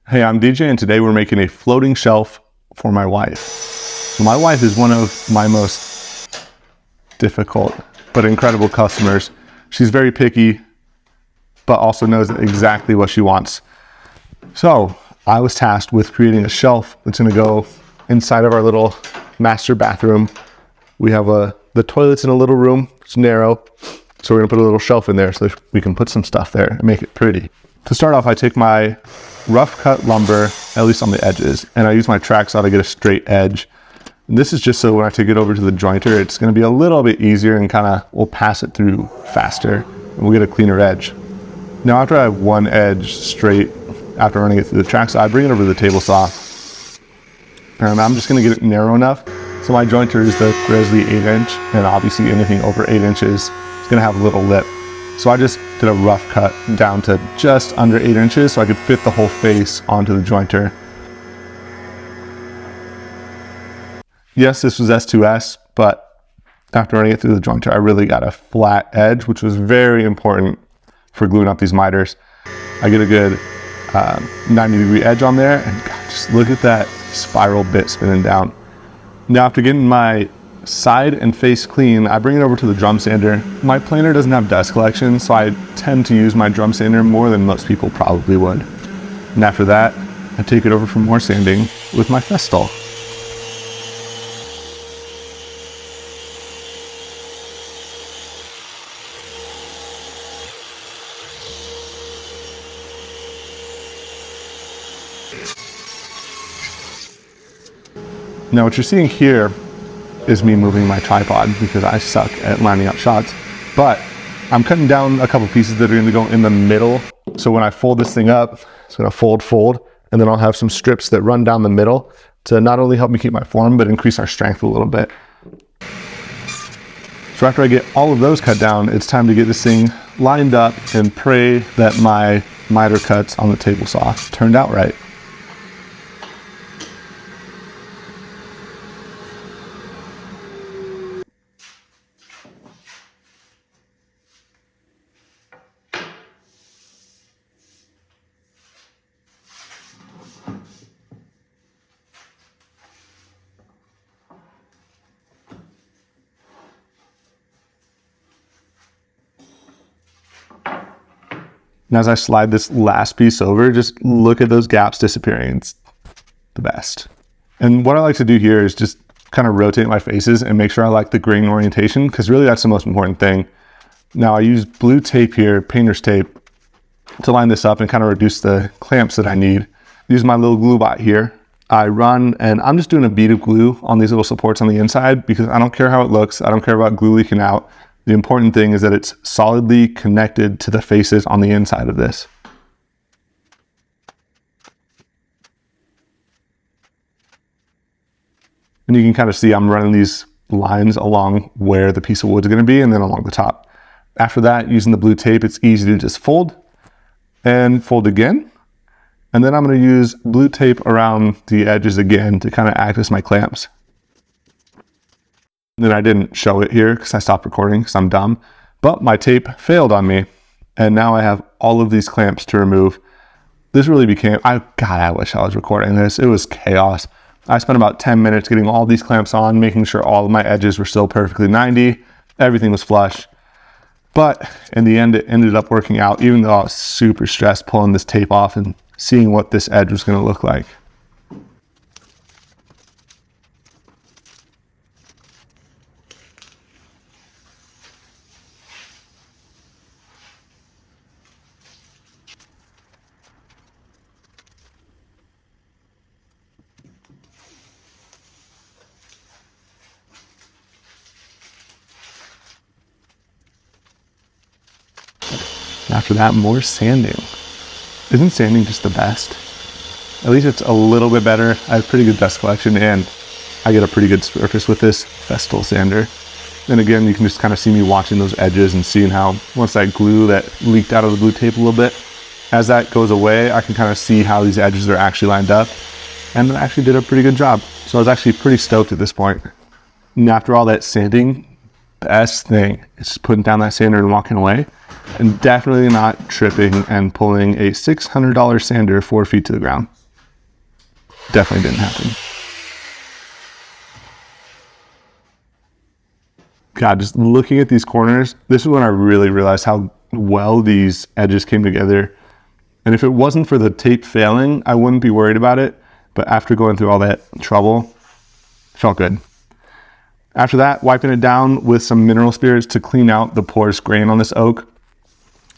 Hey, I'm DJ, and today we're making a floating shelf for my wife. So my wife is one of my most difficult but incredible customers. She's very picky, but also knows exactly what she wants. So I was tasked with creating a shelf that's gonna go inside of our little master bathroom. We have the toilet's in a little room, it's narrow. So we're gonna put a little shelf in there so that we can put some stuff there and make it pretty. To start off, I take my rough cut lumber, at least on the edges, and I use my track saw to get a straight edge. And this is just so when I take it over to the jointer, it's gonna be a little bit easier and we'll pass it through faster and we'll get a cleaner edge. Now after I have one edge straight, after running it through the track saw, I bring it over to the table saw. And I'm just gonna get it narrow enough. So my jointer is the Grizzly 8-inch, and obviously anything over 8 inches is gonna have a little lip. So I just did a rough cut down to just under 8 inches so I could fit the whole face onto the jointer. Yes, this was S2S, but after running it through the jointer, I really got a flat edge, which was very important for gluing up these miters. I get a good 90-degree edge on there, and God, just look at that spiral bit spinning down. Now after getting my side and face clean, I bring it over to the drum sander. My planer doesn't have dust collection, so I tend to use my drum sander more than most people probably would. And after that, I take it over for more sanding with my Festool. Now what you're seeing here is me moving my tripod because I suck at lining up shots, but I'm cutting down a couple pieces that are gonna go in the middle. So when I fold this thing up, it's gonna fold, and then I'll have some strips that run down the middle to not only help me keep my form, but increase our strength a little bit. So after I get all of those cut down, it's time to get this thing lined up and pray that my miter cuts on the table saw turned out right. And as I slide this last piece over, just look at those gaps disappearing. It's the best. And what I like to do here is just kind of rotate my faces and make sure I like the grain orientation, because really that's the most important thing. Now I use blue tape here, painter's tape, to line this up and kind of reduce the clamps that I need. Use my little glue bot here. I run, and I'm just doing a bead of glue on these little supports on the inside because I don't care how it looks. I don't care about glue leaking out. The important thing is that it's solidly connected to the faces on the inside of this. And you can kind of see I'm running these lines along where the piece of wood is going to be and then along the top. After that, using the blue tape, it's easy to just fold and fold again. And then I'm going to use blue tape around the edges again to kind of act as my clamps. Then I didn't show it here because I stopped recording because I'm dumb, but my tape failed on me. And now I have all of these clamps to remove. This really became, God, I wish I was recording this. It was chaos. I spent about 10 minutes getting all these clamps on, making sure all of my edges were still perfectly 90. Everything was flush. But in the end, it ended up working out, even though I was super stressed pulling this tape off and seeing what this edge was going to look like. After that, more sanding. Isn't sanding just the best? At least it's a little bit better. I have pretty good dust collection, and I get a pretty good surface with this Festool sander. And again, you can just kind of see me watching those edges and seeing how once that glue that leaked out of the blue tape a little bit, as that goes away, I can kind of see how these edges are actually lined up. And I actually did a pretty good job. So I was actually pretty stoked at this point. And after all that sanding, best thing is just putting down that sander and walking away, and definitely not tripping and pulling a $600 sander 4 feet to the ground. Definitely didn't happen. God, just looking at these corners, this is when I really realized how well these edges came together. And if it wasn't for the tape failing, I wouldn't be worried about it. But after going through all that trouble, it felt good. After that, wiping it down with some mineral spirits to clean out the porous grain on this oak.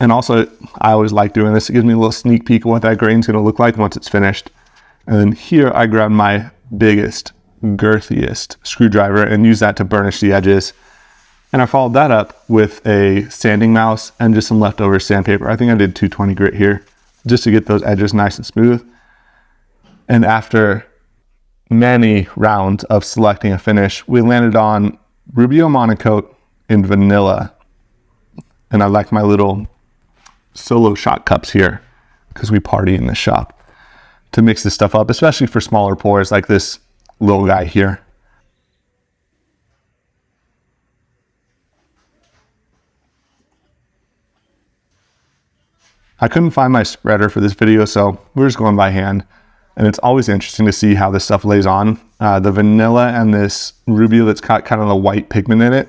And also, I always like doing this. It gives me a little sneak peek of what that grain's gonna look like once it's finished. And then here I grabbed my biggest, girthiest screwdriver and used that to burnish the edges. And I followed that up with a sanding mouse and just some leftover sandpaper. I think I did 220 grit here just to get those edges nice and smooth. And after many rounds of selecting a finish, we landed on Rubio Monocoat in vanilla. And I like my little solo shot cups here because we party in the shop to mix this stuff up, especially for smaller pours like this little guy here. I couldn't find my spreader for this video, so we're just going by hand. And it's always interesting to see how this stuff lays on. The vanilla and this Rubio that's got kind of the white pigment in it,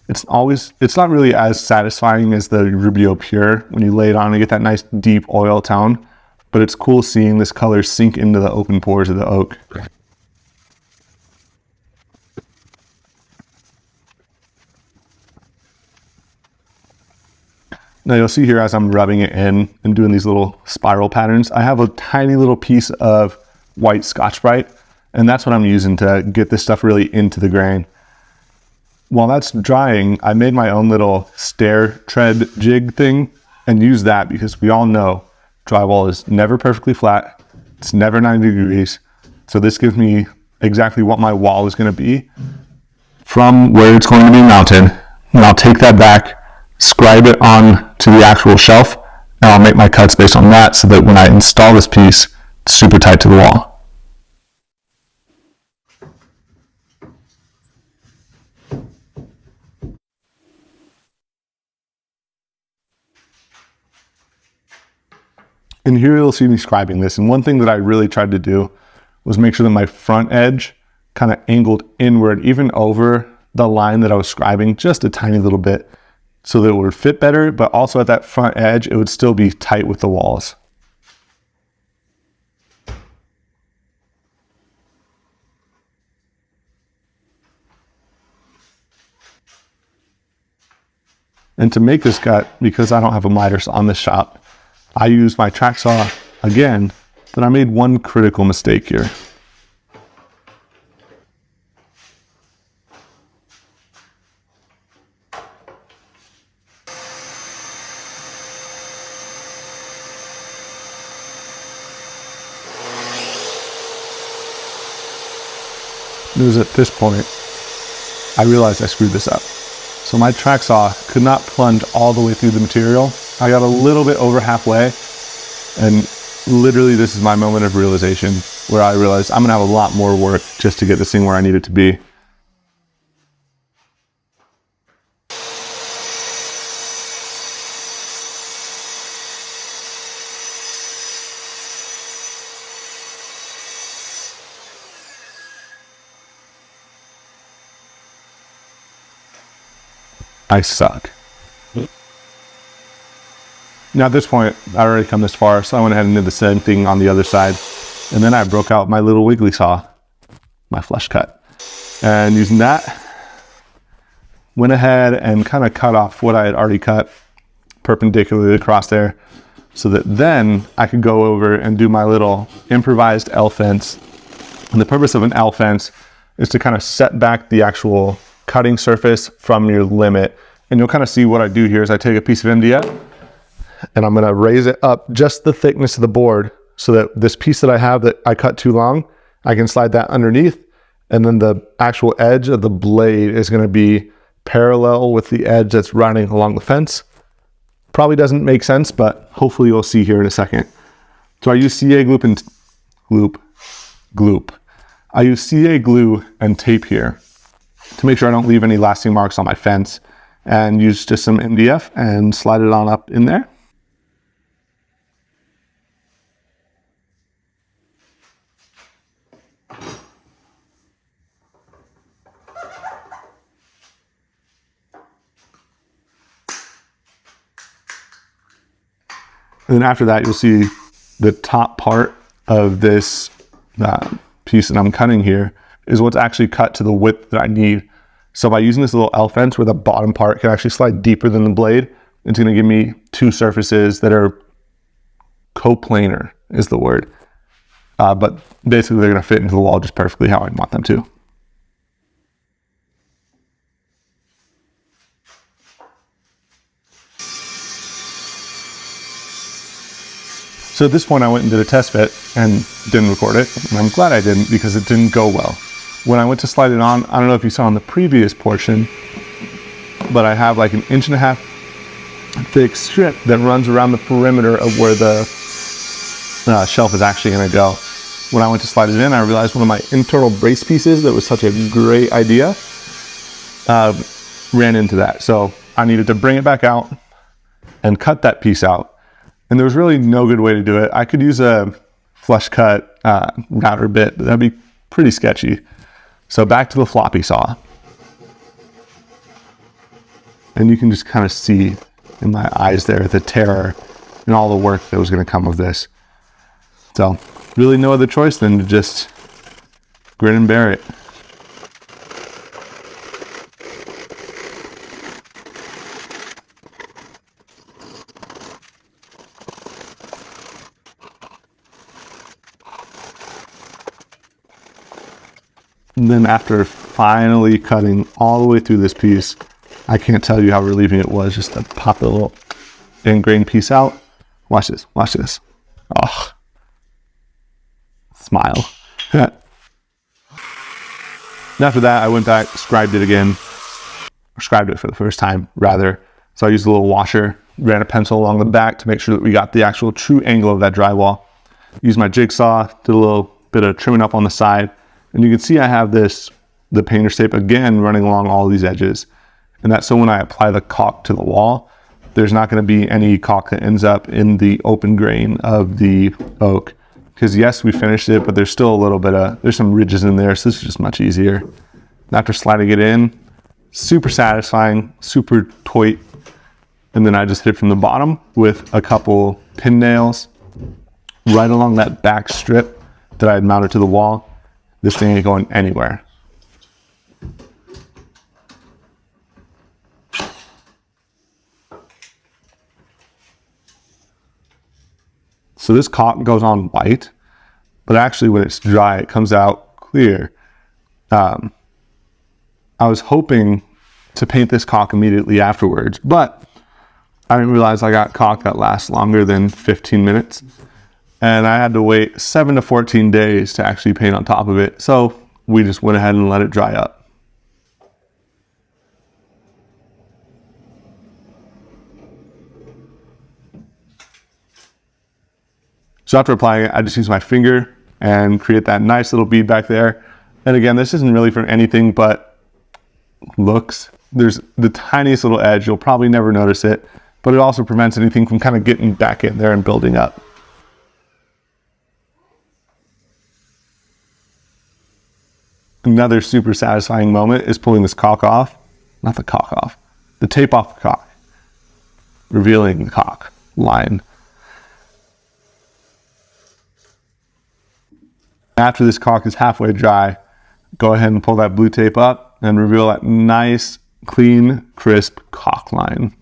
it's not really as satisfying as the Rubio Pure when you lay it on and get that nice deep oil tone, but it's cool seeing this color sink into the open pores of the oak. Now you'll see here as I'm rubbing it in and doing these little spiral patterns, I have a tiny little piece of white Scotch-Brite, and that's what I'm using to get this stuff really into the grain. While that's drying, I made my own little stair tread jig thing and used that because we all know drywall is never perfectly flat. It's never 90 degrees. So this gives me exactly what my wall is going to be from where it's going to be mounted. And I'll take that back, scribe it on to the actual shelf, and I'll make my cuts based on that so that when I install this piece, it's super tight to the wall. And here you'll see me scribing this. And one thing that I really tried to do was make sure that my front edge kind of angled inward, even over the line that I was scribing just a tiny little bit, so that it would fit better, but also at that front edge, it would still be tight with the walls. And to make this cut, because I don't have a miter saw on this shop, I used my track saw again, but I made one critical mistake here. It was at this point I realized I screwed this up. So my track saw could not plunge all the way through the material. I got a little bit over halfway, and literally this is my moment of realization where I realized I'm gonna have a lot more work just to get this thing where I need it to be. I suck. Now at this point, I already come this far, so I went ahead and did the same thing on the other side. And then I broke out my little wiggly saw, my flush cut. And using that, went ahead and kind of cut off what I had already cut perpendicularly across there, so that then I could go over and do my little improvised L fence. And the purpose of an L fence is to kind of set back the actual cutting surface from your limit. And you'll kind of see what I do here is I take a piece of MDF and I'm gonna raise it up just the thickness of the board so that this piece that I have that I cut too long, I can slide that underneath, and then the actual edge of the blade is gonna be parallel with the edge that's running along the fence. Probably doesn't make sense, but hopefully you'll see here in a second. So I use CA glue and I use CA glue and tape here to make sure I don't leave any lasting marks on my fence, and use just some MDF and slide it on up in there. And then after that, you'll see the top part of this piece that I'm cutting here is what's actually cut to the width that I need. So by using this little L fence where the bottom part can actually slide deeper than the blade, it's gonna give me two surfaces that are coplanar is the word. But basically they're gonna fit into the wall just perfectly how I want them to. So at this point I went and did a test fit and didn't record it. And I'm glad I didn't because it didn't go well. When I went to slide it on, I don't know if you saw on the previous portion, but I have like an 1.5 inch thick strip that runs around the perimeter of where the shelf is actually gonna go. When I went to slide it in, I realized one of my internal brace pieces that was such a great idea ran into that. So I needed to bring it back out and cut that piece out. And there was really no good way to do it. I could use a flush cut router bit, but that'd be pretty sketchy. So back to the floppy saw. And you can just kind of see in my eyes there the terror and all the work that was gonna come of this. So really no other choice than to just grin and bear it. And then after finally cutting all the way through this piece, I can't tell you how relieving it was just to pop the little ingrained piece out. Watch this, watch this. Oh, smile. And after that, I went back, scribed it again, or scribed it for the first time, rather. So I used a little washer, ran a pencil along the back to make sure that we got the actual true angle of that drywall. Used my jigsaw, did a little bit of trimming up on the side. And you can see I have the painter's tape again running along all these edges. And that's so when I apply the caulk to the wall, there's not gonna be any caulk that ends up in the open grain of the oak. Because yes, we finished it, but there's still a little bit there's some ridges in there, so this is just much easier. And after sliding it in, super satisfying, super tight. And then I just hit it from the bottom with a couple pin nails right along that back strip that I had mounted to the wall. This thing ain't going anywhere. So this caulk goes on white, but actually when it's dry, it comes out clear. I was hoping to paint this caulk immediately afterwards, but I didn't realize I got caulk that lasts longer than 15 minutes. And I had to wait 7 to 14 days to actually paint on top of it. So we just went ahead and let it dry up. So after applying it, I just use my finger and create that nice little bead back there. And again, this isn't really for anything but looks. There's the tiniest little edge. You'll probably never notice it, but it also prevents anything from kind of getting back in there and building up. Another super satisfying moment is pulling this caulk off, not the caulk off, the tape off the caulk, revealing the caulk line. After this caulk is halfway dry, go ahead and pull that blue tape up and reveal that nice, clean, crisp caulk line.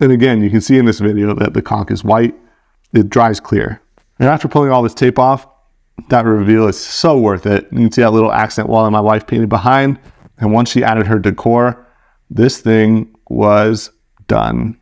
And again, you can see in this video that the caulk is white, it dries clear. And after pulling all this tape off, that reveal is so worth it. You can see that little accent wall that my wife painted behind. And once she added her decor, this thing was done.